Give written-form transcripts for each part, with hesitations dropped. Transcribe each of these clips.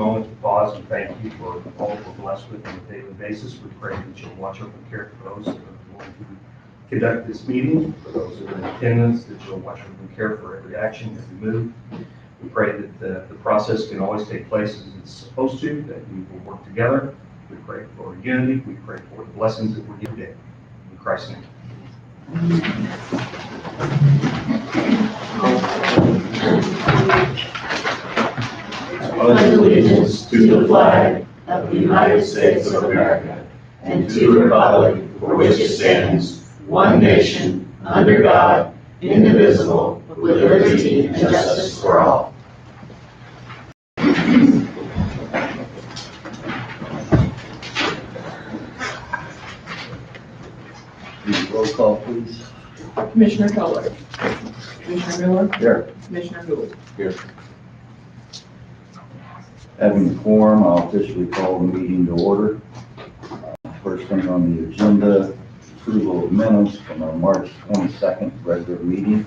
moment to pause and thank you for all we're blessed with on a daily basis. We pray that you'll watch over and care for those that are going to conduct this meeting, for those that are in attendance, that you'll watch over and care for every action, every move. We pray that the process can always take place as it's supposed to, that we will work together. We pray for unity. We pray for the blessings that we're given today. In Christ's name. Pledge allegiance to the flag of the United States of America and to the republic for which it stands, one nation, under God, indivisible, with liberty and justice for all. Roll call, please. Commissioner Kohler. Commissioner Miller. Here. Commissioner Gould. Here. Having a quorum, I'll officially call the meeting to order. First thing on the agenda, approval of minutes from our March 22nd regular meeting.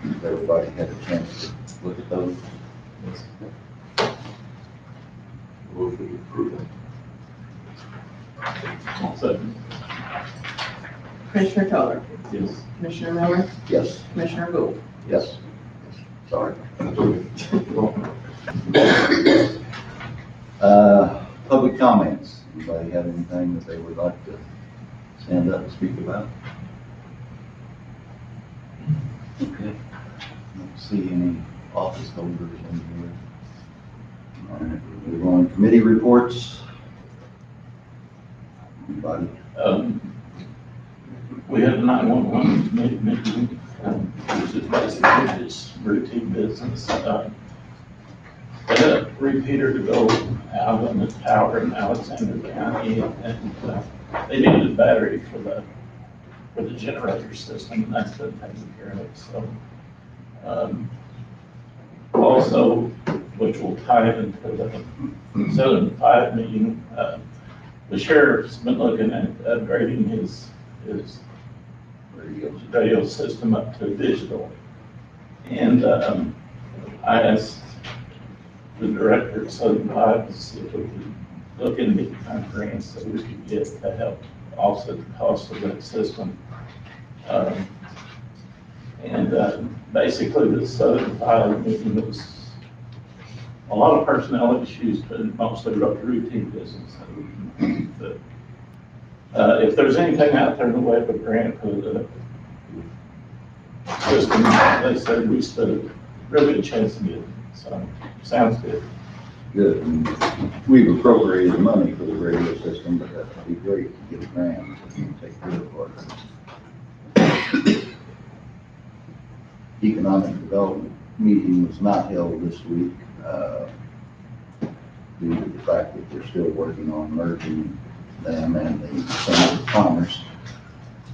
Has everybody had a chance to look at those? Move to approve them. Second. Commissioner Kohler. Yes. Commissioner Miller. Yes. Commissioner Gould. Yes. Sorry. Public comments. Anybody have anything that they would like to stand up and speak about? Okay. Don't see any office holders in here. All right, we'll move on. Committee reports. Anybody? We had a 911 committee meeting, which is basically just routine business. They had a repeater to go out on the tower in Alexander County, and they needed a battery for the generator system, and that's been taken care of. So, also, which will tie into the 7 to 5 meeting, the sheriff's been looking at upgrading his radio system up to digital. And I asked the director of Southern Five to see if we could look into the kind of grants that we could get to help offset the cost of that system. Basically the Southern Five meeting was a lot of personnel issues, but mostly routine business. But if there's anything out there in the way of a grant for the system, they said we stood a really good chance of getting it. So, sounds good. Good. And we've appropriated money for the radio system, but that would be great to get a grant to take care of it. Economic development meeting was not held this week due to the fact that they're still working on merging them and the Chamber of Commerce.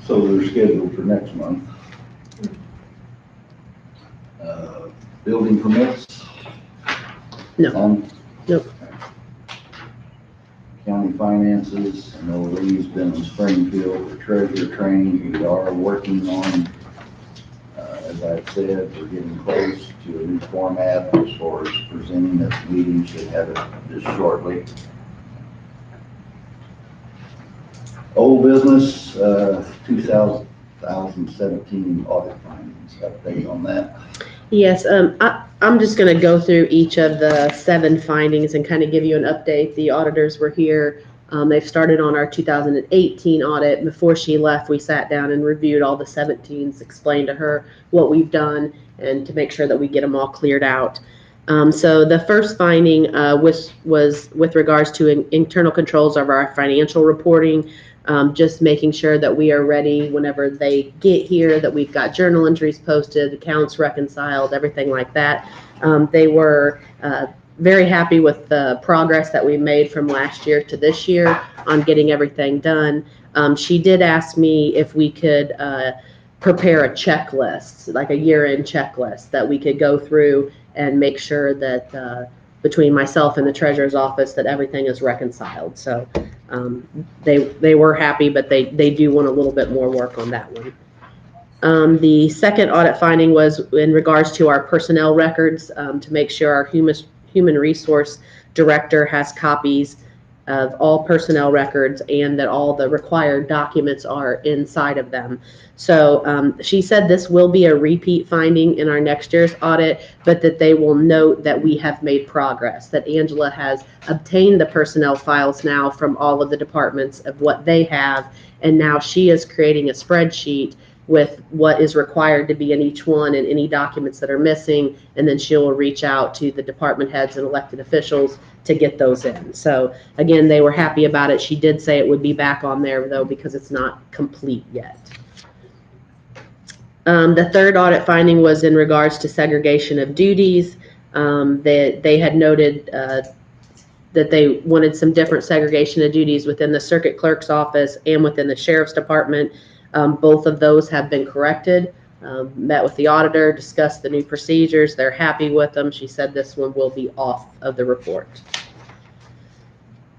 So they're scheduled for next month. Building permits? No. Nope. County finances, I know Lee's been in Springfield for treasurer training. We are working on, as I've said, we're getting close to a new format as far as presenting this meeting. Should have it just shortly. Old business, 2017 audit findings. Update on that. Yes, I'm just going to go through each of the 7 findings and kind of give you an update. The auditors were here. They've started on our 2018 audit. Before she left, we sat down and reviewed all the 17s, explained to her what we've done, and to make sure that we get them all cleared out. So the first finding was with regards to internal controls of our financial reporting. Just making sure that we are ready whenever they get here, that we've got journal entries posted, accounts reconciled, everything like that. They were very happy with the progress that we made from last year to this year on getting everything done. She did ask me if we could prepare a checklist, like a year-end checklist that we could go through and make sure that between myself and the treasurer's office that everything is reconciled. So they were happy, but they do want a little bit more work on that one. The second audit finding was in regards to our personnel records, to make sure our human resource director has copies of all personnel records and that all the required documents are inside of them. So she said this will be a repeat finding in our next year's audit, but that they will note that we have made progress, that Angela has obtained the personnel files now from all of the departments of what they have, and now she is creating a spreadsheet with what is required to be in each one and any documents that are missing, and then she will reach out to the department heads and elected officials to get those in. So again, they were happy about it. She did say it would be back on there though because it's not complete yet. The third audit finding was in regards to segregation of duties. They had noted that they wanted some different segregation of duties within the circuit clerk's office and within the sheriff's department. Both of those have been corrected. Met with the auditor, discussed the new procedures. They're happy with them. She said this one will be off of the report.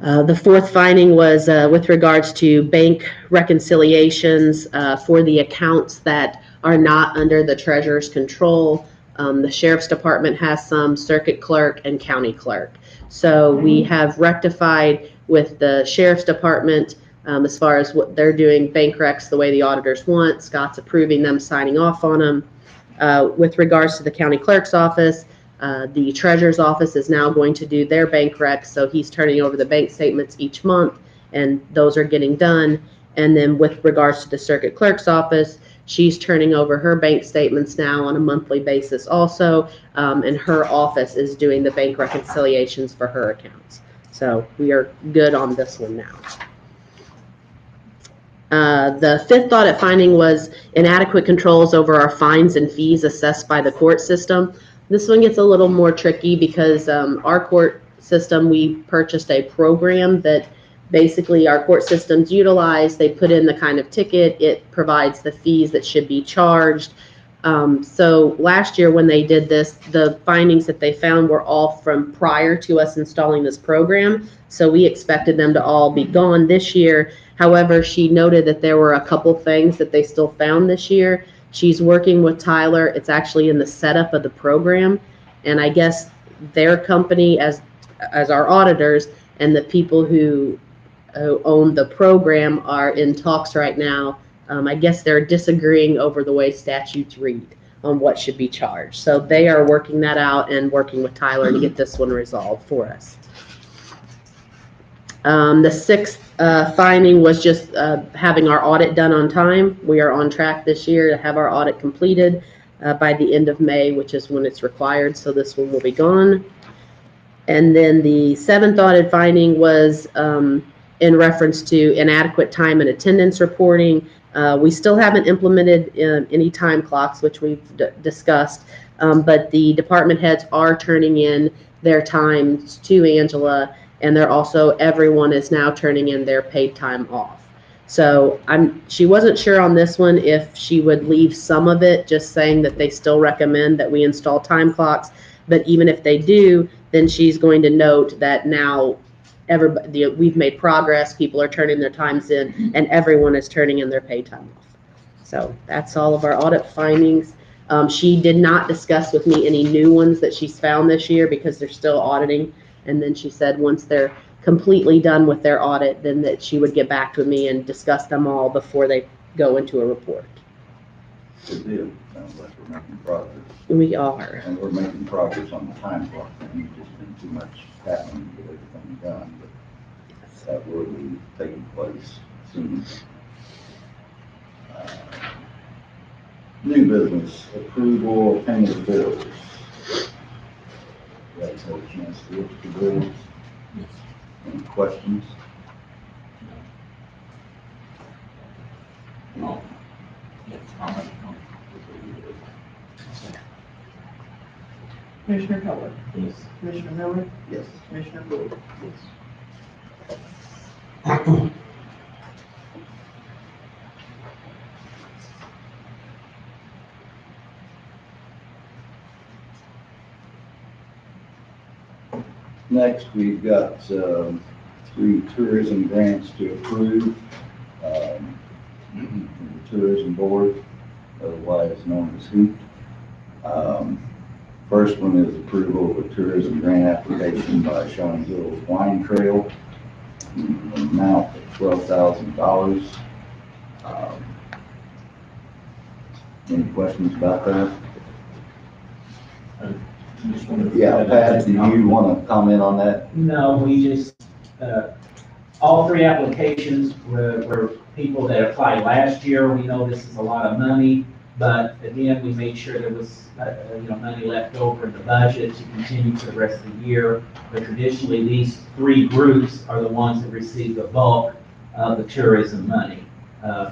The fourth finding was with regards to bank reconciliations for the accounts that are not under the treasurer's control. The sheriff's department has some, circuit clerk and county clerk. So we have rectified with the sheriff's department as far as what they're doing, bank recs the way the auditors want. Scott's approving them, signing off on them. With regards to the county clerk's office, the treasurer's office is now going to do their bank recs, so he's turning over the bank statements each month, and those are getting done. And then with regards to the circuit clerk's office, she's turning over her bank statements now on a monthly basis also, and her office is doing the bank reconciliations for her accounts. So we are good on this one now. The fifth audit finding was inadequate controls over our fines and fees assessed by the court system. This one gets a little more tricky because our court system, we purchased a program that basically our court systems utilize. They put in the kind of ticket, it provides the fees that should be charged. So last year when they did this, the findings that they found were all from prior to us installing this program. So we expected them to all be gone this year. However, she noted that there were a couple things that they still found this year. She's working with Tyler. It's actually in the setup of the program. And I guess their company as our auditors and the people who own the program are in talks right now. I guess they're disagreeing over the way statutes read on what should be charged. So they are working that out and working with Tyler to get this one resolved for us. The sixth finding was just having our audit done on time. We are on track this year to have our audit completed by the end of May, which is when it's required. So this one will be gone. And then the seventh audit finding was in reference to inadequate time and attendance reporting. We still haven't implemented any time clocks, which we've discussed, but the department heads are turning in their times to Angela, and they're also, everyone is now turning in their paid time off. So she wasn't sure on this one if she would leave some of it, just saying that they still recommend that we install time clocks, but even if they do, then she's going to note that now everybody, we've made progress, people are turning their times in, and everyone is turning in their paid time off. So that's all of our audit findings. She did not discuss with me any new ones that she's found this year because they're still auditing. And then she said once they're completely done with their audit, then that she would get back to me and discuss them all before they go into a report. Good deal. Sounds like we're making progress. We are. And we're making progress on the time clock. There's just been too much happening to get everything done, but that will be taking place soon. New business, approval of payment of bills. You guys have a chance to look at the bills. Any questions? No. Commissioner Keller, Yes. Commissioner Miller, Yes. Commissioner Boyd. Next, we've got 3 tourism grants to approve from the Tourism Board, otherwise known as HOOT. First one is approval of a tourism grant application by Shawnee Hills Wine Trail, in the amount of $12,000. Any questions about that? Just wanted to- Yeah, Pat, do you want to comment on that? No, we just, all three applications were people that applied last year. We know this is a lot of money, but again, we made sure there was, money left over in the budget to continue for the rest of the year. But traditionally, these three groups are the ones that receive the bulk of the tourism money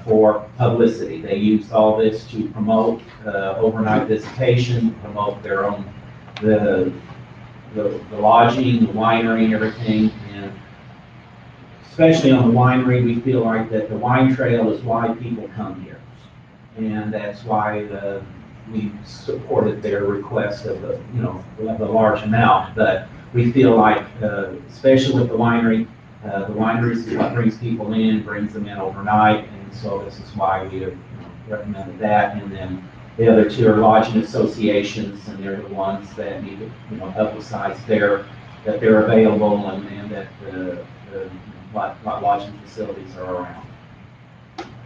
for publicity. They used all this to promote overnight visitation, promote their own, the lodging, the winery, everything. And especially on the winery, we feel like that the wine trail is why people come here. And that's why we supported their request of a large amount. But we feel like, especially with the winery is what brings people in, brings them in overnight. And so this is why we recommended that. And then the other two are lodging associations, and they're the ones that need to, publicize that they're available and that what lodging facilities are around.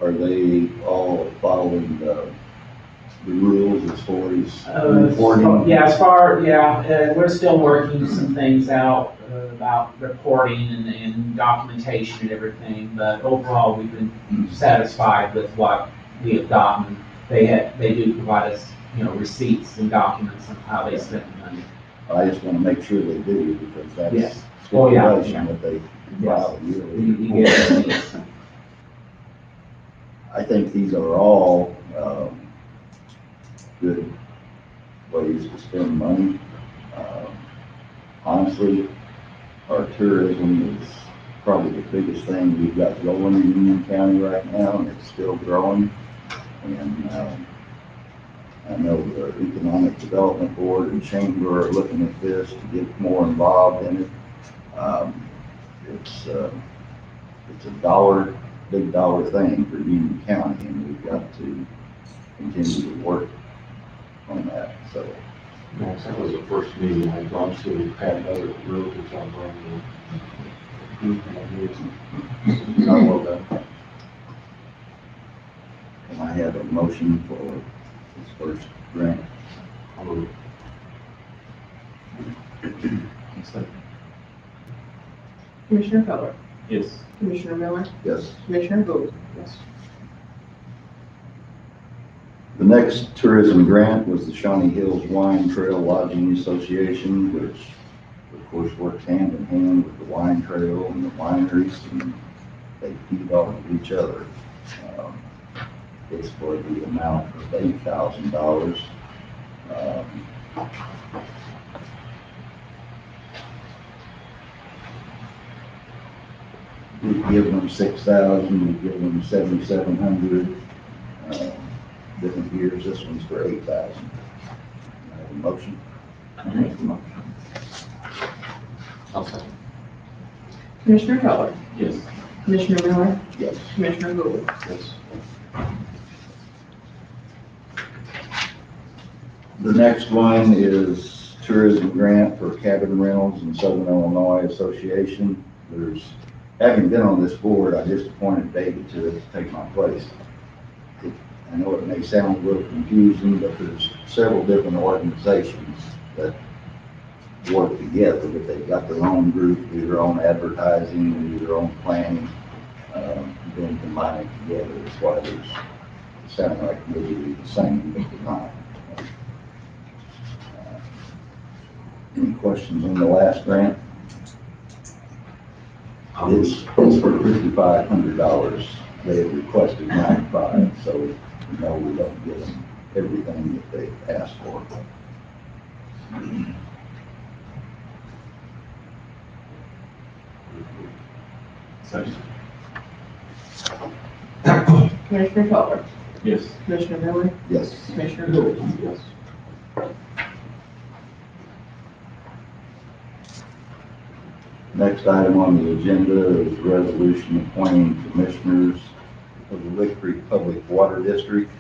Are they all following the rules as far as reporting? We're still working some things out about reporting and documentation and everything, but overall, we've been satisfied with what we have gotten. They do provide us, receipts and documents on how they spent the money. I just want to make sure they do, because that's Yes. Oh, yeah. stipulation that they file yearly. You get it. I think these are all good ways to spend money. Honestly, our tourism is probably the biggest thing we've got going in Union County right now, and it's still growing. And I know the Economic Development Board and Chamber are looking at this to get more involved in it. It's a big dollar thing for Union County, and we've got to continue to work on that, so. Yes, that was the first meeting I'd gone to. We've had other realtors on the group and I love that. Can I have a motion for this first grant? Commissioner Keller, Yes. Commissioner Miller, Yes. Commissioner Bowe. Yes. The next tourism grant was the Shawnee Hills Wine Trail Lodging Association, which of course works hand in hand with the wine trail and the wineries, and they feed off of each other. It's for the amount of $8,000. We've given them 6,000, we've given them 7,700. Different years. This one's for 8,000. I have a motion. I'll second. Commissioner Keller, Yes. Commissioner Miller, Yes. Commissioner Bowe. Yes. The next one is tourism grant for cabin rentals in Southern Illinois Association. Having been on this board, I just appointed David to take my place. I know it may sound a little confusing, but there's several different organizations that work together, but they've got their own group, do their own advertising, do their own planning, then combine it together. That's why it sound like maybe the same, but they're not. Any questions on the last grant? It's for $5,500. They have requested $95,000, so no, we don't give them everything that they asked for. Second. Commissioner Keller, Yes. Commissioner Miller, Yes. Commissioner Bowe. Yes. Next item on the agenda is resolution appointing commissioners of the Lick Creek Public Water District.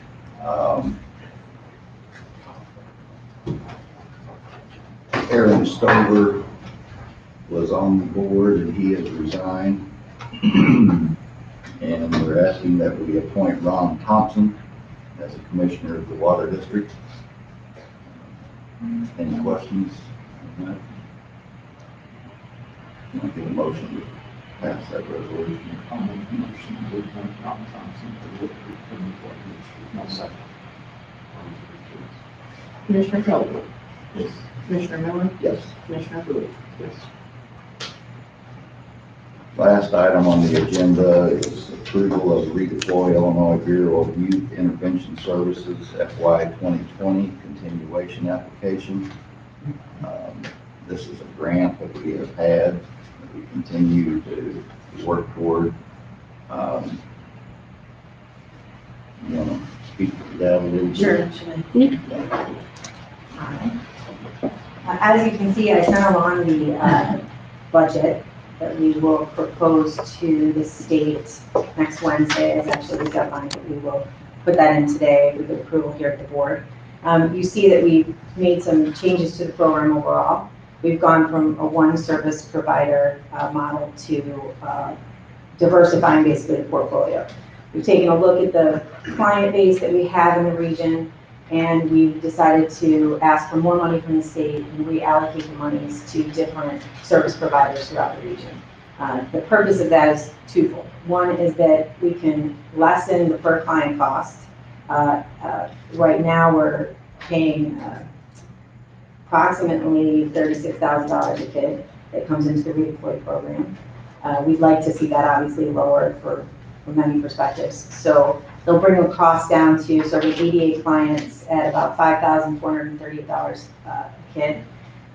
Jim Stover was on the board and he has resigned. And we're asking that we appoint Ron Thompson as a commissioner of the Water District. Any questions on that? I'll get a motion to pass that resolution. I'll make a motion to appoint Ron Thompson to the Water District. No second. Commissioner Felton, Yes. Commissioner Miller, Yes. Commissioner Bowie. Yes. Last item on the agenda is approval of Redeploy Illinois Bureau of Youth Intervention Services FY 2020 continuation application. This is a grant that we have had, that we continue to work toward. You want to speak to that a little bit? Sure. As you can see, I sent along the budget that we will propose to the state next Wednesday. Is actually the deadline, but we will put that in today with approval here at the board. You see that we've made some changes to the program overall. We've gone from a one service provider model to diversifying basically the portfolio. We've taken a look at the client base that we have in the region, and we've decided to ask for more money from the state and reallocate the monies to different service providers throughout the region. The purpose of that is twofold. One is that we can lessen the per client cost. Right now we're paying approximately $36,000 a kid that comes into the redeploy program. We'd like to see that obviously lowered for many perspectives. So they'll bring the cost down to serving 88 clients at about $5,438 a kid.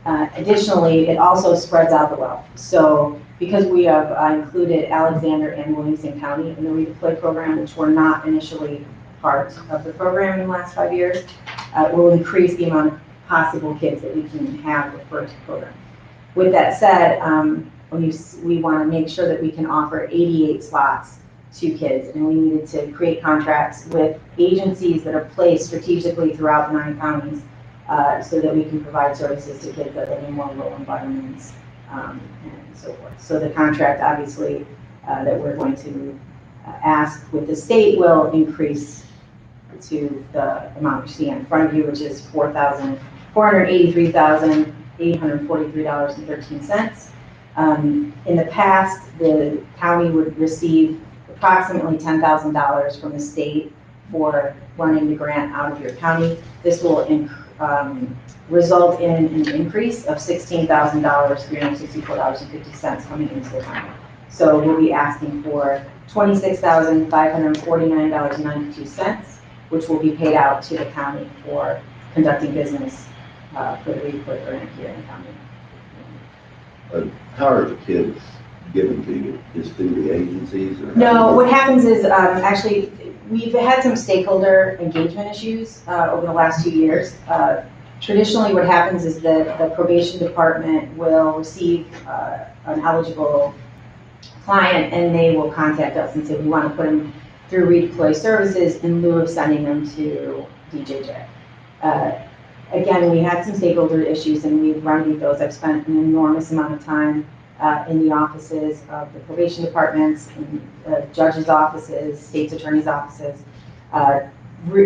Additionally, it also spreads out the wealth. So because we have included Alexander and Williamson County in the redeploy program, which were not initially part of the program in the last 5 years, it will increase the amount of possible kids that we can have referred to the program. With that said, we want to make sure that we can offer 88 slots to kids, and we needed to create contracts with agencies that are placed strategically throughout the 9 counties so that we can provide services to kids that live in more rural environments and so forth. So the contract obviously that we're going to ask with the state will increase to the amount you see in front of you, which is $483,843.13. In the past, the county would receive approximately $10,000 from the state for running the grant out of your county. This will result in an increase of $16,000, $364.50 coming into the county. So we'll be asking for $26,549.92, which will be paid out to the county for conducting business for the redeploy grant here in the county. How are the kids given to you? Just through the agencies? Or No, what happens is actually we've had some stakeholder engagement issues over the last 2 years. Traditionally, what happens is that the probation department will receive an eligible client, and they will contact us and say, we want to put them through redeploy services in lieu of sending them to DJJ. Again, we had some stakeholder issues and we've remedied those. I've spent an enormous amount of time in the offices of the probation departments, in the judges' offices, state's attorney's offices,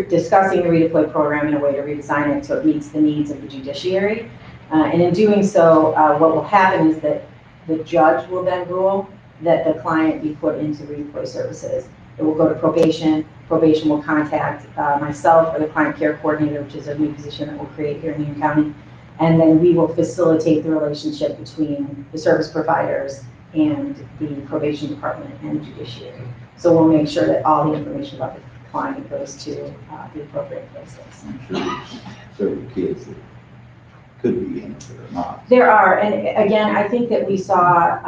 discussing the redeploy program in a way to redesign it so it meets the needs of the judiciary. And in doing so, what will happen is that the judge will then rule that the client be put into redeploy services. It will go to probation. Probation will contact myself or the client care coordinator, which is a new position that we'll create here in Union County. And then we will facilitate the relationship between the service providers and the probation department and the judiciary. So we'll make sure that all the information about the client goes to the appropriate places. I'm sure there's several kids that could be in it that are not. There are, and again, I think that we saw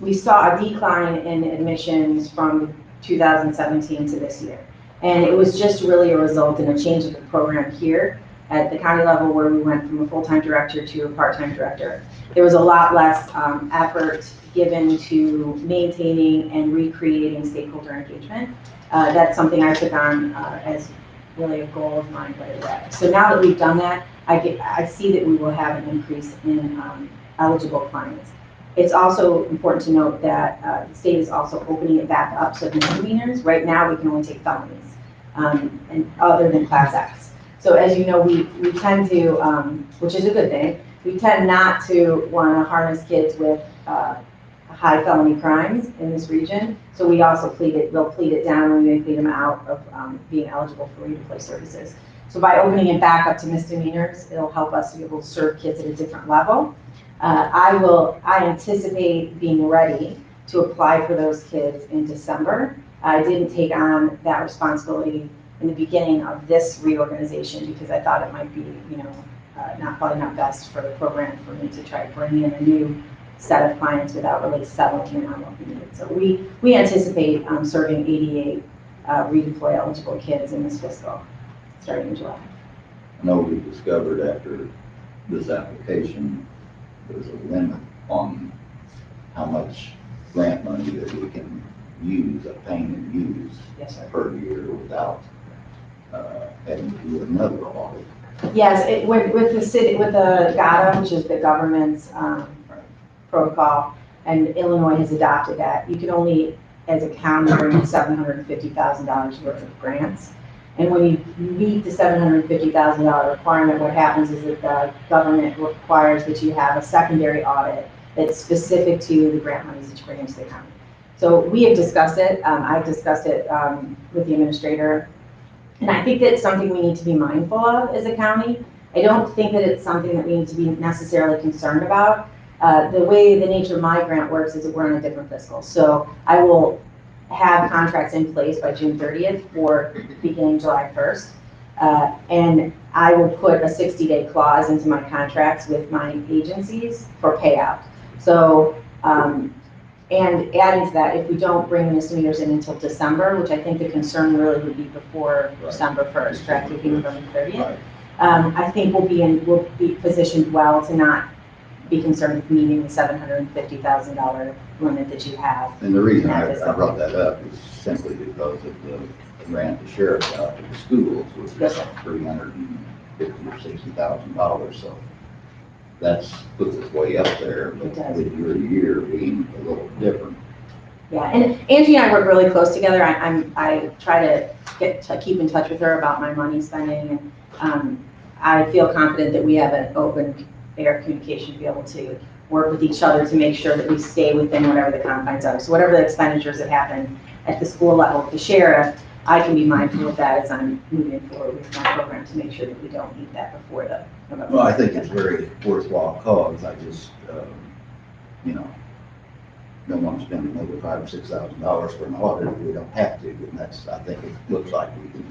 a decline in admissions from 2017 to this year. And it was just really a result in a change of the program here at the county level where we went from a full-time director to a part-time director. There was a lot less effort given to maintaining and recreating stakeholder engagement. That's something I took on as really a goal of mine right away. So now that we've done that, I see that we will have an increase in eligible clients. It's also important to note that the state is also opening it back up so misdemeanors. Right now, we can only take felonies, and other than Class X. So as you know, we tend to, which is a good thing, we tend not to want to harness kids with high felony crimes in this region. So we also they'll plead it down and we plead them out of being eligible for redeploy services. So by opening it back up to misdemeanors, it'll help us to be able to serve kids at a different level. I anticipate being ready to apply for those kids in December. I didn't take on that responsibility in the beginning of this reorganization because I thought it might be, probably not best for the program for me to try to bring in a new set of clients without really settling on what we need. So we anticipate serving 88 redeploy eligible kids in this fiscal, starting in July. I know we discovered after this application, there's a limit on how much grant money that we can use, obtain and use Yes, sir. per year without having to do another audit. Yes, with the city, with the GATA, which is the government's protocol, and Illinois has adopted that. You can only, as a county, bring in $750,000 worth of grants. And when you meet the $750,000 requirement, what happens is that the government requires that you have a secondary audit that's specific to the grant monies that you bring into the county. So we have discussed it. I've discussed it with the administrator. And I think that's something we need to be mindful of as a county. I don't think that it's something that we need to be necessarily concerned about. The way the nature of my grant works is that we're on a different fiscal. So I will have contracts in place by June 30th for beginning July 1st. And I will put a 60-day clause into my contracts with my agencies for payout. So, and adding to that, if we don't bring misdemeanors in until December, which I think the concern really would be before December 1st, correct, if you November 30th, I think we'll be positioned well to not be concerned with meeting the $750,000 limit that you have. And the reason I brought that up is simply because of the grant the sheriff got to the schools, which was $350,000 or $60,000. So that's puts us way up there, but with your year being a little different. Yeah, and Angie and I work really close together. I try to keep in touch with her about my money spending, and I feel confident that we have an open air communication to be able to work with each other to make sure that we stay within whatever the confines are. So whatever the expenditures that happen at the school level with the sheriff, I can be mindful of that as I'm moving forward with my program to make sure that we don't need that before the November. Well, I think it's very worthwhile cause. I just, don't want to spend another $5,000 or $6,000 for an audit if we don't have to. And that's, I think it looks like we can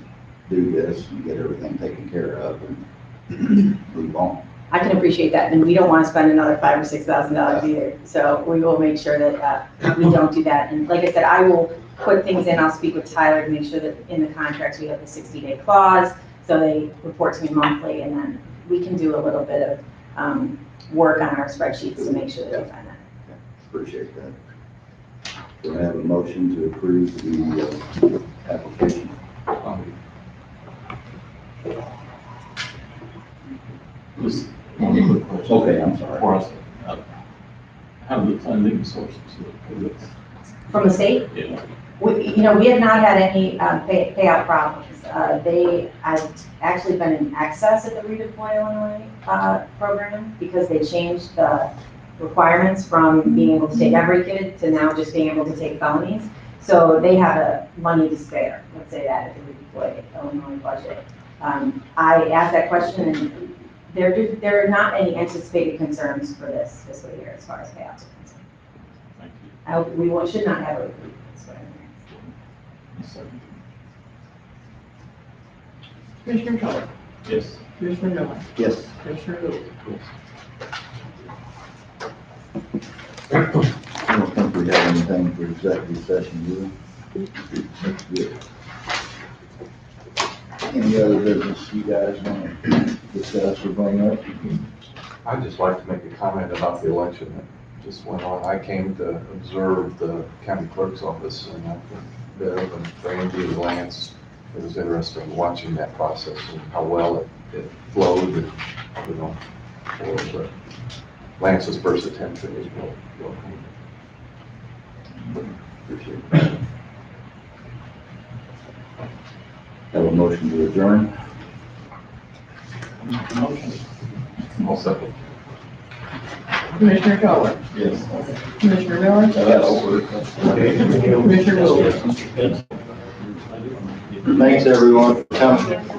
do this and get everything taken care of and move on. I can appreciate that, and we don't want to spend another $5,000 or $6,000 either. So we will make sure that we don't do that. And like I said, I will put things in. I'll speak with Tyler to make sure that in the contracts we have the 60-day clause, so they report to me monthly, and then we can do a little bit of work on our spreadsheets to make sure that we find that. Appreciate that. Do I have a motion to approve the application? Just one quick question. Okay, I'm sorry. For us, how do the funding sources look for this? From the state, Yeah. we have not had any payout problems. I've actually been in excess at the Redeploy Illinois program because they changed the requirements from being able to take every kid to now just being able to take felonies. So they have a money to spare, let's say that, at the Redeploy Illinois budget. I asked that question, and there are not any anticipated concerns for this fiscal year as far as payouts are concerned. Thank you. We should not have a repeat. That's what I'm hearing. Commissioner Keller, Yes. Commissioner Miller, Yes. Commissioner Lewis. I don't think we have anything for executive session, do we? That's good. Any other business you guys want to discuss or bring up? I'd just like to make a comment about the election that just went on. I came to observe the county clerk's office, and I've been open for Andy and Lance. It was interesting watching that process and how well it it flowed and, but Lance's first attention was welcome. Appreciate it. Have a motion to adjourn. Motion. I'll second. Commissioner Collier, Yes. Commissioner Miller, That'll work. Commissioner Wilson. Thanks, everyone, for coming.